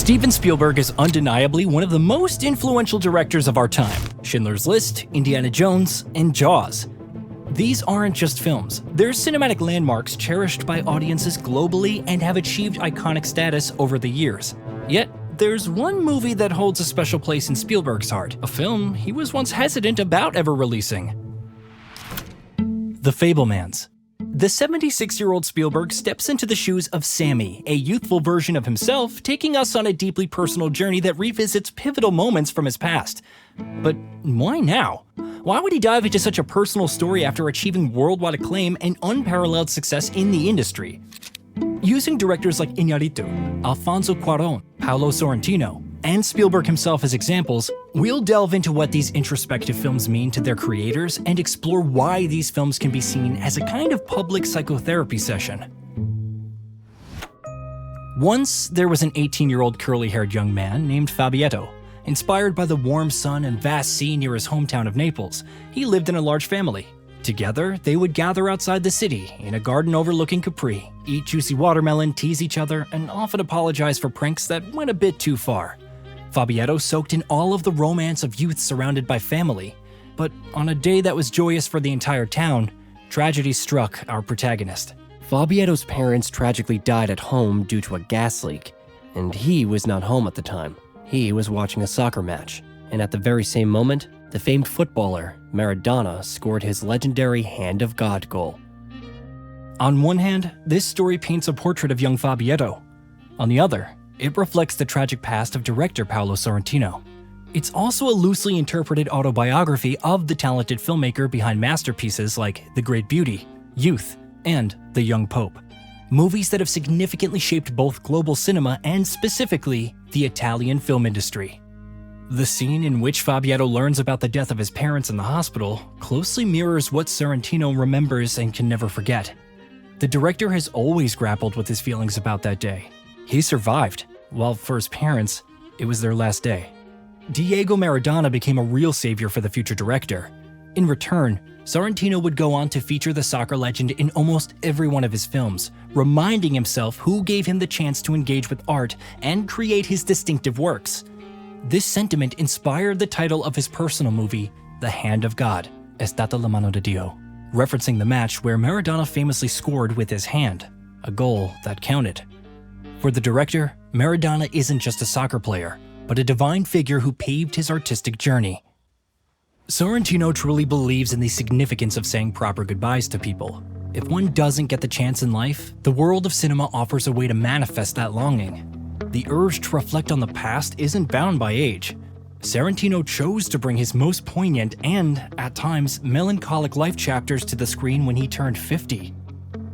Steven Spielberg is undeniably one of the most influential directors of our time. Schindler's List, Indiana Jones, and Jaws. These aren't just films. They're cinematic landmarks cherished by audiences globally and have achieved iconic status over the years. Yet, there's one movie that holds a special place in Spielberg's heart, a film he was once hesitant about ever releasing. The Fabelmans. The 76-year-old Spielberg steps into the shoes of Sammy, a youthful version of himself, taking us on a deeply personal journey that revisits pivotal moments from his past. But why now? Why would he dive into such a personal story after achieving worldwide acclaim and unparalleled success in the industry? Using directors like Iñárritu, Alfonso Cuarón, Paolo Sorrentino, and Spielberg himself as examples, we'll delve into what these introspective films mean to their creators and explore why these films can be seen as a kind of public psychotherapy session. Once, there was an 18-year-old curly-haired young man named Fabietto. Inspired by the warm sun and vast sea near his hometown of Naples, he lived in a large family. Together, they would gather outside the city in a garden overlooking Capri, eat juicy watermelon, tease each other, and often apologize for pranks that went a bit too far. Fabietto soaked in all of the romance of youth surrounded by family. But on a day that was joyous for the entire town, tragedy struck our protagonist. Fabietto's parents tragically died at home due to a gas leak, and he was not home at the time. He was watching a soccer match, and at the very same moment, the famed footballer Maradona scored his legendary Hand of God goal. On one hand, this story paints a portrait of young Fabietto. On the other, it reflects the tragic past of director Paolo Sorrentino. It's also a loosely interpreted autobiography of the talented filmmaker behind masterpieces like The Great Beauty, Youth, and The Young Pope. Movies that have significantly shaped both global cinema and specifically the Italian film industry. The scene in which Fabietto learns about the death of his parents in the hospital closely mirrors what Sorrentino remembers and can never forget. The director has always grappled with his feelings about that day. He survived, while for his parents, it was their last day. Diego Maradona became a real savior for the future director. In return, Sorrentino would go on to feature the soccer legend in almost every one of his films, reminding himself who gave him the chance to engage with art and create his distinctive works. This sentiment inspired the title of his personal movie, The Hand of God, È stata la mano di Dio, referencing the match where Maradona famously scored with his hand, a goal that counted. For the director, Maradona isn't just a soccer player, but a divine figure who paved his artistic journey. Sorrentino truly believes in the significance of saying proper goodbyes to people. If one doesn't get the chance in life, the world of cinema offers a way to manifest that longing. The urge to reflect on the past isn't bound by age. Sorrentino chose to bring his most poignant and, at times, melancholic life chapters to the screen when he turned 50.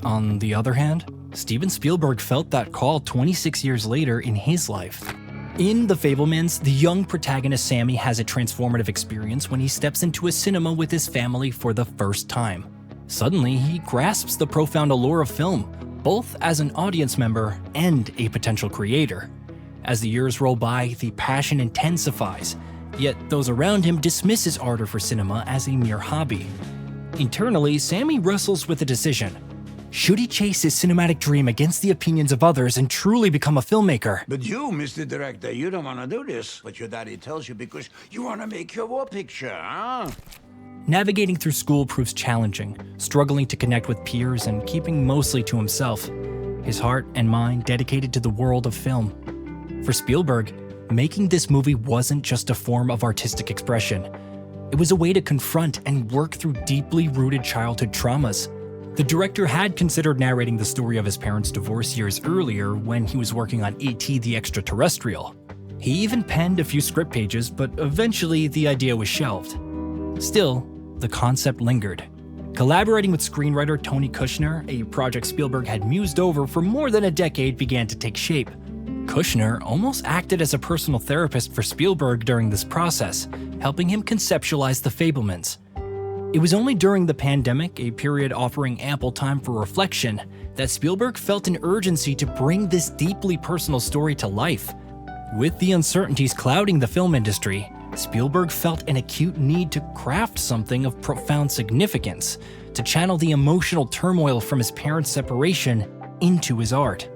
On the other hand, Steven Spielberg felt that call 26 years later in his life. In The Fabelmans, the young protagonist Sammy has a transformative experience when he steps into a cinema with his family for the first time. Suddenly, he grasps the profound allure of film, both as an audience member and a potential creator. As the years roll by, the passion intensifies, yet those around him dismiss his ardor for cinema as a mere hobby. Internally, Sammy wrestles with a decision. Should he chase his cinematic dream against the opinions of others and truly become a filmmaker? But you, Mr. Director, you don't want to do this. But your daddy tells you because you want to make your war picture, huh? Navigating through school proves challenging, struggling to connect with peers and keeping mostly to himself. His heart and mind dedicated to the world of film. For Spielberg, making this movie wasn't just a form of artistic expression. It was a way to confront and work through deeply rooted childhood traumas. The director had considered narrating the story of his parents' divorce years earlier when he was working on E.T. the Extraterrestrial. He even penned a few script pages, but eventually the idea was shelved. Still, the concept lingered. Collaborating with screenwriter Tony Kushner, a project Spielberg had mused over for more than a decade began to take shape. Kushner almost acted as a personal therapist for Spielberg during this process, helping him conceptualize The Fabelmans. It was only during the pandemic, a period offering ample time for reflection, that Spielberg felt an urgency to bring this deeply personal story to life. With the uncertainties clouding the film industry, Spielberg felt an acute need to craft something of profound significance, to channel the emotional turmoil from his parents' separation into his art.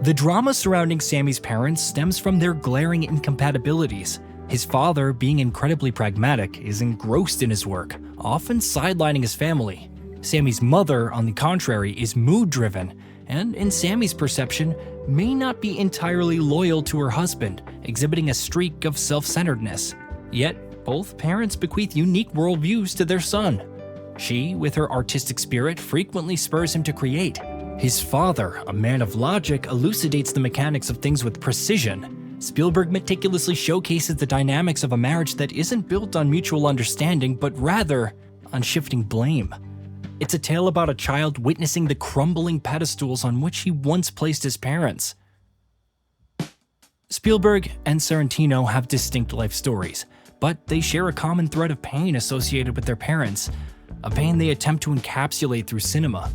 The drama surrounding Sammy's parents stems from their glaring incompatibilities. His father, being incredibly pragmatic, is engrossed in his work, often sidelining his family. Sammy's mother, on the contrary, is mood-driven, and in Sammy's perception, may not be entirely loyal to her husband, exhibiting a streak of self-centeredness. Yet, both parents bequeath unique worldviews to their son. She, with her artistic spirit, frequently spurs him to create. His father, a man of logic, elucidates the mechanics of things with precision. Spielberg meticulously showcases the dynamics of a marriage that isn't built on mutual understanding, but rather on shifting blame. It's a tale about a child witnessing the crumbling pedestals on which he once placed his parents. Spielberg and Sorrentino have distinct life stories, but they share a common thread of pain associated with their parents, a pain they attempt to encapsulate through cinema.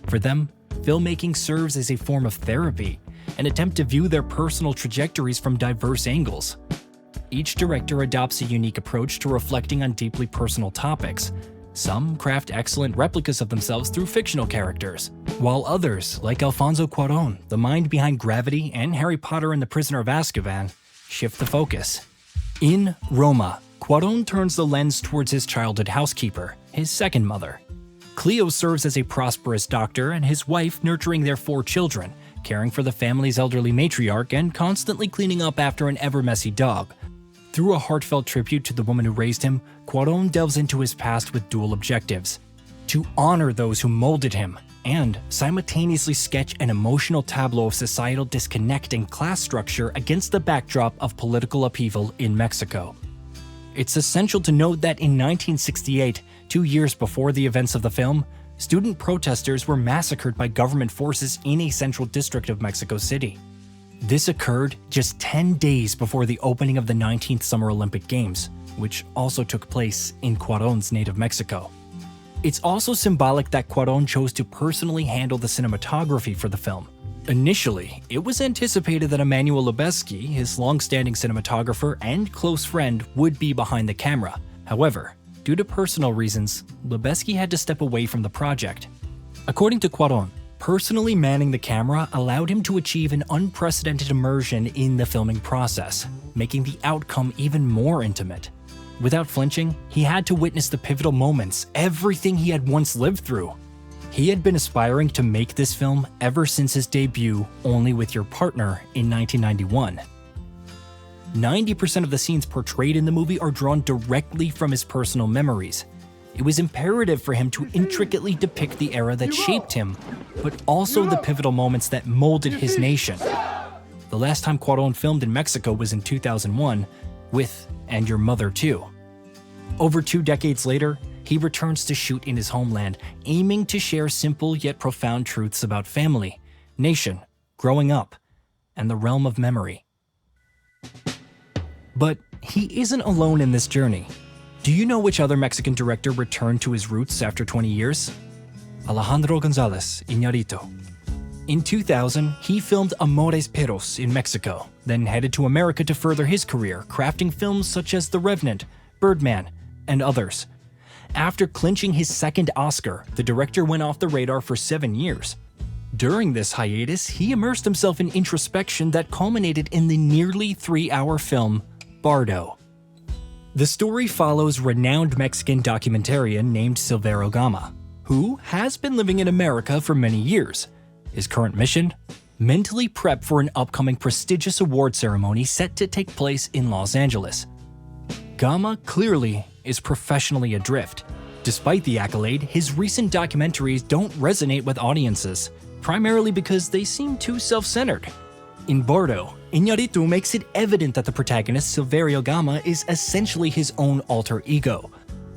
For them, filmmaking serves as a form of therapy, an attempt to view their personal trajectories from diverse angles. Each director adopts a unique approach to reflecting on deeply personal topics. Some craft excellent replicas of themselves through fictional characters, while others, like Alfonso Cuarón, the mind behind Gravity and Harry Potter and the Prisoner of Azkaban, shift the focus. In Roma, Cuarón turns the lens towards his childhood housekeeper, his second mother. Cleo serves as a prosperous doctor and his wife nurturing their 4 children, caring for the family's elderly matriarch and constantly cleaning up after an ever-messy dog. Through a heartfelt tribute to the woman who raised him, Cuarón delves into his past with dual objectives: to honor those who molded him, and simultaneously sketch an emotional tableau of societal disconnect and class structure against the backdrop of political upheaval in Mexico. It's essential to note that in 1968, 2 years before the events of the film, student protesters were massacred by government forces in a central district of Mexico City. This occurred just 10 days before the opening of the 19th Summer Olympic Games, which also took place in Cuarón's native Mexico. It's also symbolic that Cuarón chose to personally handle the cinematography for the film. Initially, it was anticipated that Emmanuel Lubezki, his long-standing cinematographer and close friend, would be behind the camera. However, due to personal reasons, Lubezki had to step away from the project. According to Cuarón, personally manning the camera allowed him to achieve an unprecedented immersion in the filming process, making the outcome even more intimate. Without flinching, he had to witness the pivotal moments, everything he had once lived through. He had been aspiring to make this film ever since his debut, Only with Your Partner, in 1991. 90% of the scenes portrayed in the movie are drawn directly from his personal memories. It was imperative for him to intricately depict the era that shaped him, but also the pivotal moments that molded his nation. The last time Cuarón filmed in Mexico was in 2001, with And Your Mother Too. Over 2 decades later, he returns to shoot in his homeland, aiming to share simple yet profound truths about family, nation, growing up, and the realm of memory. But he isn't alone in this journey. Do you know which other Mexican director returned to his roots after 20 years? Alejandro González Iñárritu. In 2000, he filmed Amores Perros in Mexico, then headed to America to further his career, crafting films such as The Revenant, Birdman, and others. After clinching his second Oscar, the director went off the radar for 7 years. During this hiatus, he immersed himself in introspection that culminated in the nearly 3-hour film, Bardo. The story follows renowned Mexican documentarian named Silverio Gama, who has been living in America for many years. His current mission? Mentally prep for an upcoming prestigious award ceremony set to take place in Los Angeles. Gama clearly is professionally adrift. Despite the accolade, his recent documentaries don't resonate with audiences, primarily because they seem too self-centered. In Bardo, Iñárritu makes it evident that the protagonist, Silverio Gama, is essentially his own alter ego.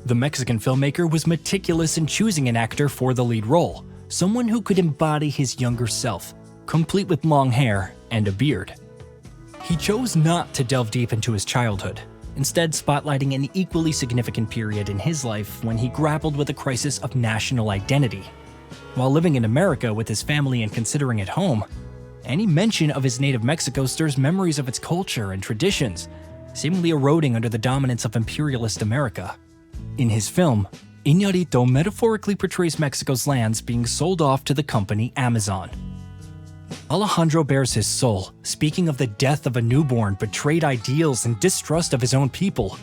The Mexican filmmaker was meticulous in choosing an actor for the lead role, someone who could embody his younger self, complete with long hair and a beard. He chose not to delve deep into his childhood, instead spotlighting an equally significant period in his life when he grappled with a crisis of national identity. While living in America with his family and considering it home, any mention of his native Mexico stirs memories of its culture and traditions, seemingly eroding under the dominance of imperialist America. In his film, Iñárritu metaphorically portrays Mexico's lands being sold off to the company Amazon. Alejandro bears his soul, speaking of the death of a newborn, betrayed ideals, and distrust of his own people.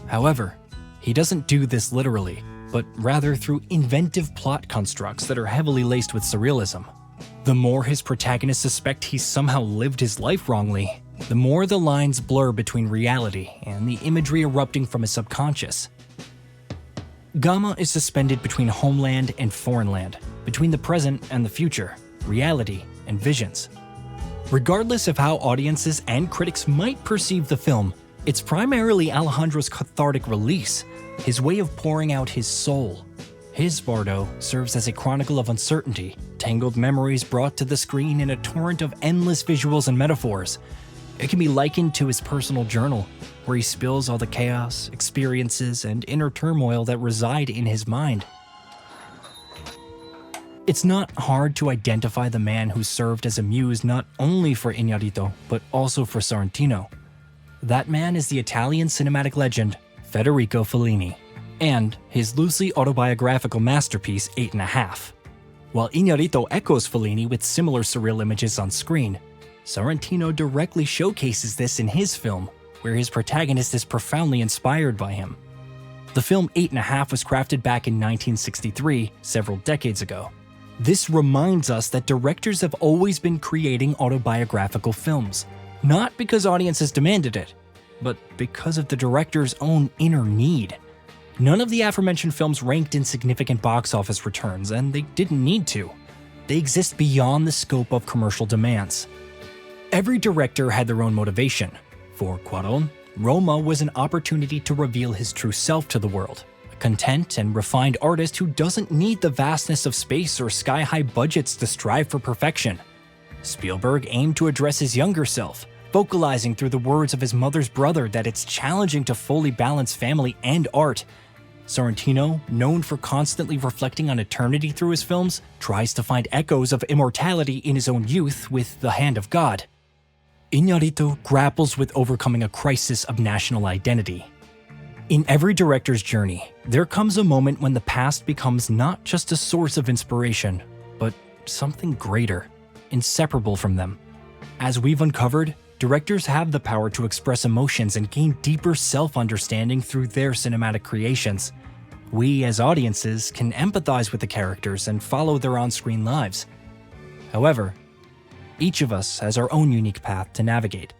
However, he doesn't do this literally, but rather through inventive plot constructs that are heavily laced with surrealism. The more his protagonists suspect he's somehow lived his life wrongly, the more the lines blur between reality and the imagery erupting from his subconscious. Gama is suspended between homeland and foreign land, between the present and the future, reality and visions. Regardless of how audiences and critics might perceive the film, it's primarily Alejandro's cathartic release, his way of pouring out his soul. His Bardo serves as a chronicle of uncertainty, tangled memories brought to the screen in a torrent of endless visuals and metaphors. It can be likened to his personal journal, where he spills all the chaos, experiences, and inner turmoil that reside in his mind. It's not hard to identify the man who served as a muse not only for Iñárritu, but also for Sorrentino. That man is the Italian cinematic legend, Federico Fellini, and his loosely autobiographical masterpiece, 8½. While Iñárritu echoes Fellini with similar surreal images on screen, Sorrentino directly showcases this in his film, where his protagonist is profoundly inspired by him. The film 8½ was crafted back in 1963, several decades ago. This reminds us that directors have always been creating autobiographical films, not because audiences demanded it, but because of the director's own inner need. None of the aforementioned films ranked in significant box office returns, and they didn't need to. They exist beyond the scope of commercial demands. Every director had their own motivation. For Cuarón, Roma was an opportunity to reveal his true self to the world, a content and refined artist who doesn't need the vastness of space or sky-high budgets to strive for perfection. Spielberg aimed to address his younger self, vocalizing through the words of his mother's brother that it's challenging to fully balance family and art. Sorrentino, known for constantly reflecting on eternity through his films, tries to find echoes of immortality in his own youth with The Hand of God. Iñárritu grapples with overcoming a crisis of national identity. In every director's journey, there comes a moment when the past becomes not just a source of inspiration, but something greater, inseparable from them. As we've uncovered, directors have the power to express emotions and gain deeper self-understanding through their cinematic creations. We, as audiences, can empathize with the characters and follow their on-screen lives. However, each of us has our own unique path to navigate.